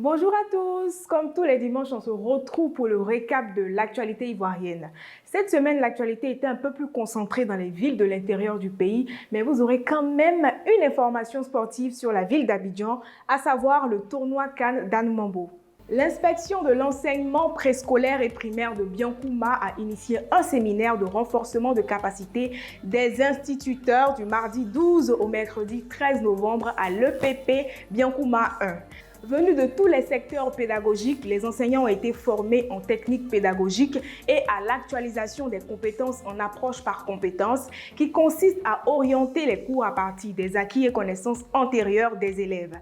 Bonjour à tous, comme tous les dimanches, on se retrouve pour le récap de l'actualité ivoirienne. Cette semaine, l'actualité était un peu plus concentrée dans les villes de l'intérieur du pays, mais vous aurez quand même une information sportive sur la ville d'Abidjan, à savoir le tournoi CAN d'Anoumambo. L'inspection de l'enseignement préscolaire et primaire de Biancouma a initié un séminaire de renforcement de capacité des instituteurs du mardi 12 au mercredi 13 novembre à l'EPP Biancouma 1. Venus de tous les secteurs pédagogiques, les enseignants ont été formés en technique pédagogique et à l'actualisation des compétences en approche par compétences, qui consiste à orienter les cours à partir des acquis et connaissances antérieures des élèves.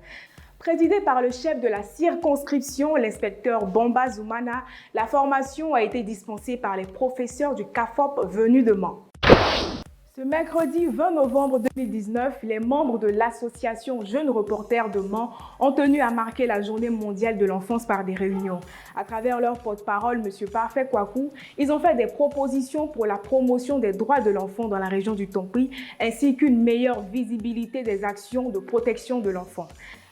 Présidée par le chef de la circonscription, l'inspecteur Bamba Zoumana, la formation a été dispensée par les professeurs du CAFOP venus de Mans. Ce mercredi 20 novembre 2019, les membres de l'association Jeunes Reporters de Mans ont tenu à marquer la journée mondiale de l'enfance par des réunions. À travers leur porte-parole, M. Parfait Kouakou, ils ont fait des propositions pour la promotion des droits de l'enfant dans la région du Tompi, ainsi qu'une meilleure visibilité des actions de protection de l'enfant.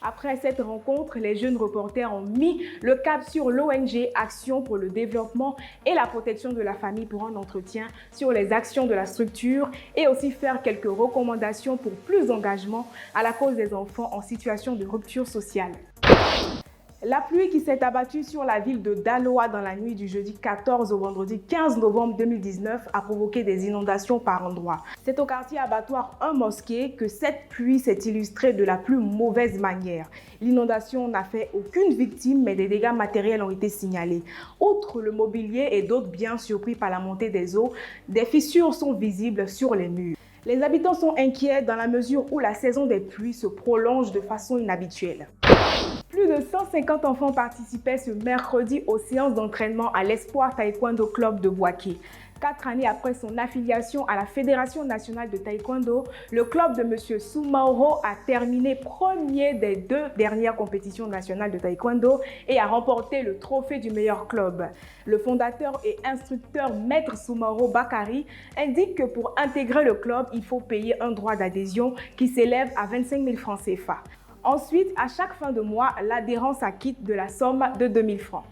Après cette rencontre, les jeunes reporters ont mis le cap sur l'ONG Action pour le développement et la protection de la famille pour un entretien sur les actions de la structure et aussi faire quelques recommandations pour plus d'engagement à la cause des enfants en situation de rupture sociale. La pluie qui s'est abattue sur la ville de Daloa dans la nuit du jeudi 14 au vendredi 15 novembre 2019 a provoqué des inondations par endroits. C'est au quartier abattoir 1 Mosquée que cette pluie s'est illustrée de la plus mauvaise manière. L'inondation n'a fait aucune victime, mais des dégâts matériels ont été signalés. Outre le mobilier et d'autres biens surpris par la montée des eaux, des fissures sont visibles sur les murs. Les habitants sont inquiets dans la mesure où la saison des pluies se prolonge de façon inhabituelle. Plus de 150 enfants participaient ce mercredi aux séances d'entraînement à l'Espoir Taekwondo Club de Bouaké. 4 années après son affiliation à la Fédération nationale de taekwondo, le club de M. Soumaoro a terminé premier des 2 dernières compétitions nationales de taekwondo et a remporté le trophée du meilleur club. Le fondateur et instructeur Maître Soumaoro Bakari indique que pour intégrer le club, il faut payer un droit d'adhésion qui s'élève à 25 000 francs CFA. Ensuite, à chaque fin de mois, l'adhérence acquitte de la somme de 2 000 francs.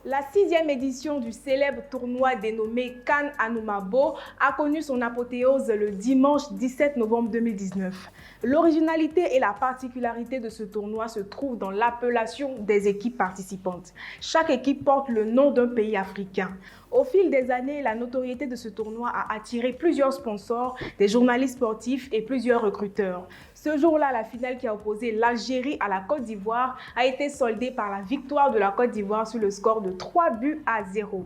La 6e édition du célèbre tournoi dénommé CAN Anoumambo a connu son apothéose le dimanche 17 novembre 2019. L'originalité et la particularité de ce tournoi se trouvent dans l'appellation des équipes participantes. Chaque équipe porte le nom d'un pays africain. Au fil des années, la notoriété de ce tournoi a attiré plusieurs sponsors, des journalistes sportifs et plusieurs recruteurs. Ce jour-là, la finale qui a opposé l'Algérie à la Côte d'Ivoire a été soldée par la victoire de la Côte d'Ivoire sur le score de 3-0.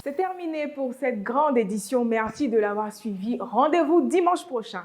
C'est terminé pour cette grande édition. Merci de l'avoir suivi. Rendez-vous dimanche prochain.